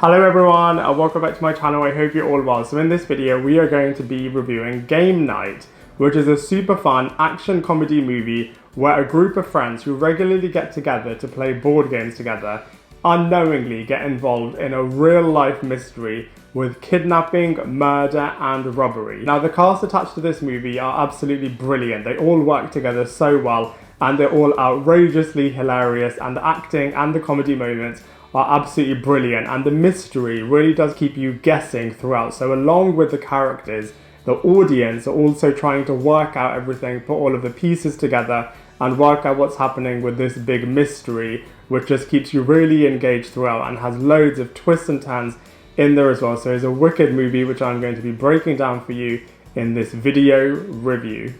Hello everyone and welcome back to my channel. I hope you're all well. So in this video we are going to be reviewing Game Night, which is a super fun action comedy movie where a group of friends who regularly get together to play board games together unknowingly get involved in a real life mystery with kidnapping, murder and robbery. Now the cast attached to this movie are absolutely brilliant. They all work together so well and they're all outrageously hilarious, and the acting and the comedy moments are absolutely brilliant, and the mystery really does keep you guessing throughout. So along with the characters, the audience are also trying to work out everything, put all of the pieces together and work out what's happening with this big mystery, which just keeps you really engaged throughout and has loads of twists and turns in there as well. So it's a wicked movie which I'm going to be breaking down for you in this video review.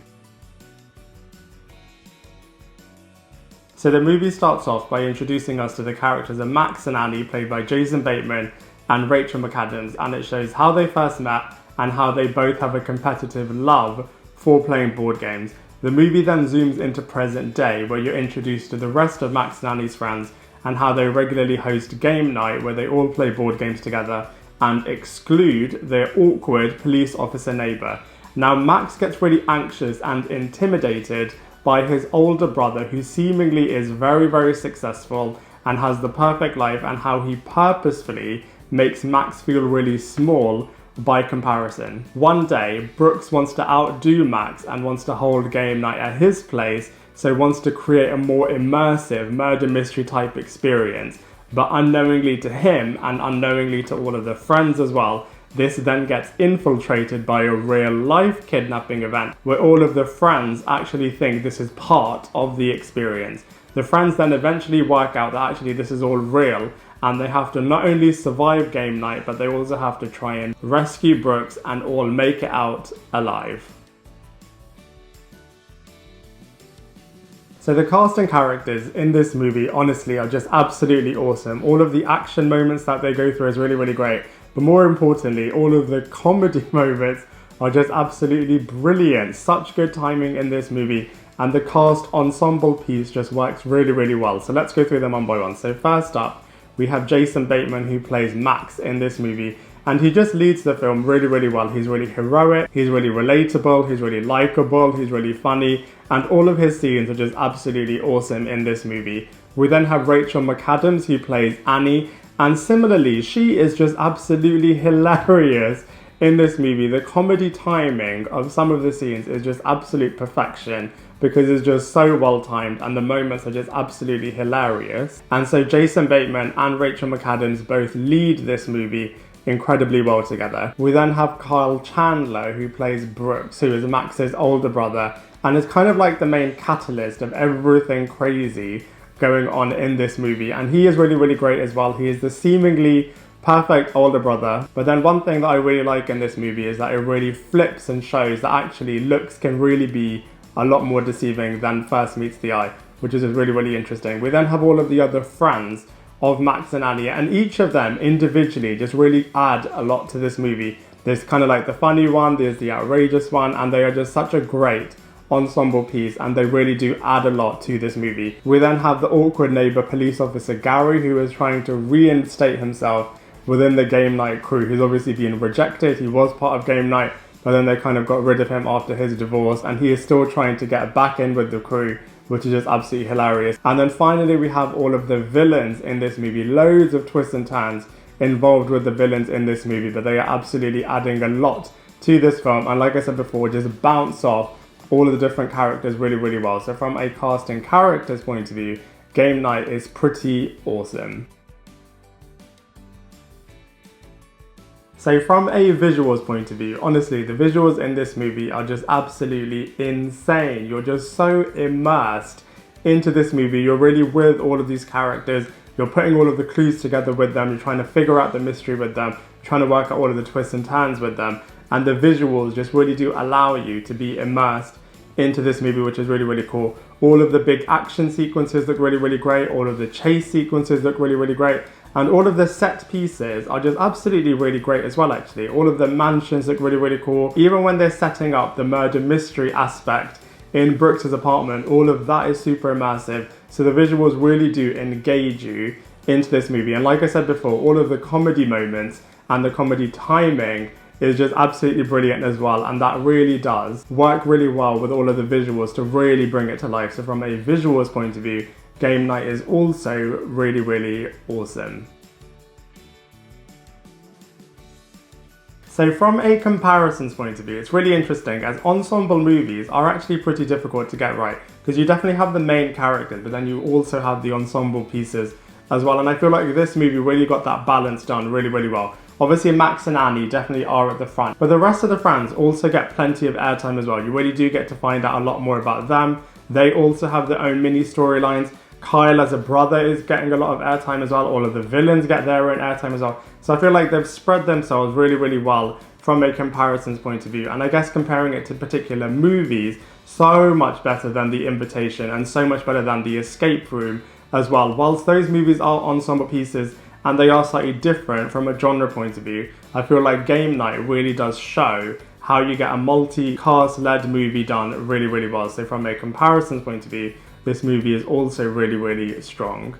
So the movie starts off by introducing us to the characters of Max and Annie, played by Jason Bateman and Rachel McAdams, and it shows how they first met and how they both have a competitive love for playing board games. The movie then zooms into present day, where you're introduced to the rest of Max and Annie's friends and how they regularly host game night where they all play board games together and exclude their awkward police officer neighbour. Now Max gets really anxious and intimidated by his older brother, who seemingly is very successful and has the perfect life, and how he purposefully makes Max feel really small by comparison. One day, Brooks wants to outdo Max and wants to hold game night at his place, so wants to create a more immersive murder mystery type experience. But unknowingly to him and unknowingly to all of the friends as well, this then gets infiltrated by a real life kidnapping event where all of the friends actually think this is part of the experience. The friends then eventually work out that actually this is all real, and they have to not only survive game night, but they also have to try and rescue Brooks and all make it out alive. So the cast and characters in this movie honestly are just absolutely awesome. All of the action moments that they go through is really great. But more importantly, all of the comedy moments are just absolutely brilliant. Such good timing in this movie, and the cast ensemble piece just works really well. So let's go through them one by one. So first up, we have Jason Bateman, who plays Max in this movie, and he just leads the film really well. He's really heroic, he's really relatable, he's really likable, he's really funny, and all of his scenes are just absolutely awesome in this movie. We then have Rachel McAdams, who plays Annie, and similarly, she is just absolutely hilarious in this movie. The comedy timing of some of the scenes is just absolute perfection because it's just so well timed and the moments are just absolutely hilarious. And so Jason Bateman and Rachel McAdams both lead this movie incredibly well together. We then have Chandler, who plays Brooks, who is Max's older brother and is kind of like the main catalyst of everything crazy going on in this movie, and he is really great as well. He is the seemingly perfect older brother, but then one thing that I really like in this movie is that it really flips and shows that actually looks can really be a lot more deceiving than first meets the eye, which is really interesting. We then have all of the other friends of Max and Annie, and each of them individually just really add a lot to this movie. There's kind of like the funny one, there's the outrageous one, and they are just such a great ensemble piece, and they really do add a lot to this movie. We then have the awkward neighbor police officer Gary, who is trying to reinstate himself within the game night crew. He's obviously been rejected. He was part of game night, but then they kind of got rid of him after his divorce, and he is still trying to get back in with the crew, which is just absolutely hilarious. And then finally we have all of the villains in this movie. Loads of twists and turns involved with the villains in this movie, but they are absolutely adding a lot to this film, and like I said before, just bounce off all of the different characters really well. So from a cast and characters point of view, Game Night is pretty awesome. So from a visuals point of view, honestly, the visuals in this movie are just absolutely insane. You're just so immersed into this movie. You're really with all of these characters. You're putting all of the clues together with them. You're trying to figure out the mystery with them. You're trying to work out all of the twists and turns with them. And the visuals just really do allow you to be immersed into this movie, which is really cool. All of the big action sequences look really great. All of the chase sequences look really great. And all of the set pieces are just absolutely really great as well, actually. All of the mansions look really cool. Even when they're setting up the murder mystery aspect in Brooks' apartment, all of that is super immersive. So the visuals really do engage you into this movie. And like I said before, all of the comedy moments and the comedy timing is just absolutely brilliant as well, and that really does work really well with all of the visuals to really bring it to life. So from a visuals point of view, Game Night is also really, really awesome. So from a comparisons point of view, it's really interesting as ensemble movies are actually pretty difficult to get right, because you definitely have the main characters, but then you also have the ensemble pieces as well. And I feel like this movie really got that balance done really, really well. Obviously Max and Annie definitely are at the front, but the rest of the friends also get plenty of airtime as well. You really do get to find out a lot more about them. They also have their own mini storylines. Kyle as a brother is getting a lot of airtime as well. All of the villains get their own airtime as well. So I feel like they've spread themselves really, really well from a comparisons point of view. And I guess comparing it to particular movies, so much better than The Invitation and so much better than The Escape Room as well. Whilst those movies are ensemble pieces and they are slightly different from a genre point of view, I feel like Game Night really does show how you get a multi-cast led movie done really, really well. So from a comparisons point of view, this movie is also really, really strong.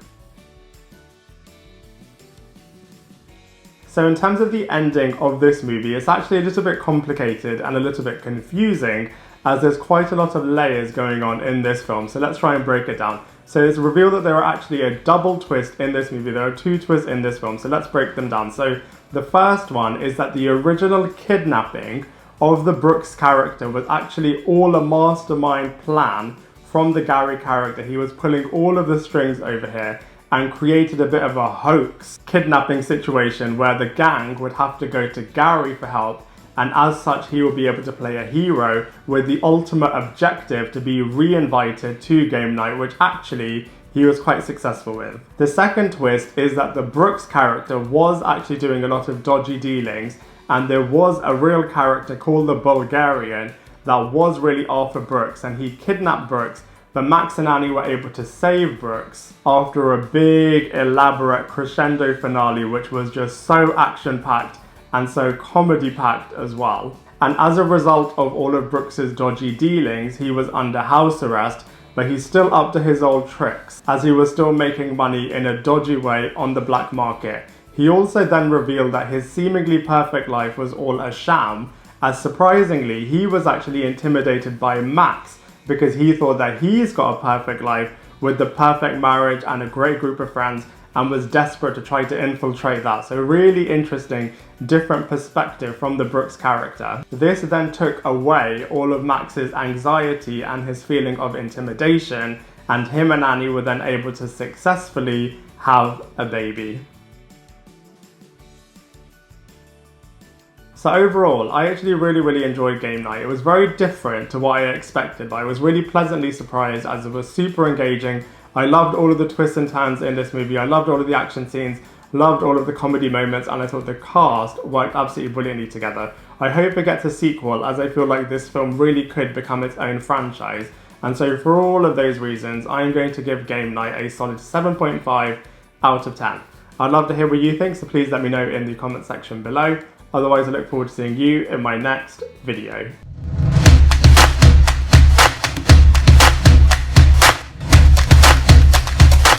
So in terms of the ending of this movie, it's actually a little bit complicated and a little bit confusing, as there's quite a lot of layers going on in this film. So let's try and break it down. So it's revealed that there are actually a double twist in this movie. There are two twists in this film, so let's break them down. So the first one is that the original kidnapping of the Brooks character was actually all a mastermind plan from the Gary character. He was pulling all of the strings over here and created a bit of a hoax kidnapping situation where the gang would have to go to Gary for help, and as such he will be able to play a hero with the ultimate objective to be re-invited to Game Night, which actually he was quite successful with. The second twist is that the Brooks character was actually doing a lot of dodgy dealings, and there was a real character called the Bulgarian that was really after Brooks, and he kidnapped Brooks, but Max and Annie were able to save Brooks after a big elaborate crescendo finale, which was just so action-packed and so comedy-packed as well. And as a result of all of Brooks's dodgy dealings, he was under house arrest, but he's still up to his old tricks, as he was still making money in a dodgy way on the black market. He also then revealed that his seemingly perfect life was all a sham, as surprisingly, he was actually intimidated by Max because he thought that he's got a perfect life with the perfect marriage and a great group of friends, and was desperate to try to infiltrate that. So really interesting, different perspective from the Brooks character. This then took away all of Max's anxiety and his feeling of intimidation, and him and Annie were then able to successfully have a baby. So overall, I actually really enjoyed Game Night. It was very different to what I expected, but I was really pleasantly surprised as it was super engaging. I loved all of the twists and turns in this movie. I loved all of the action scenes, loved all of the comedy moments, and I thought the cast worked absolutely brilliantly together. I hope it gets a sequel, as I feel like this film really could become its own franchise. And so for all of those reasons, I'm going to give Game Night a solid 7.5 out of 10. I'd love to hear what you think, so please let me know in the comment section below. Otherwise, I look forward to seeing you in my next video.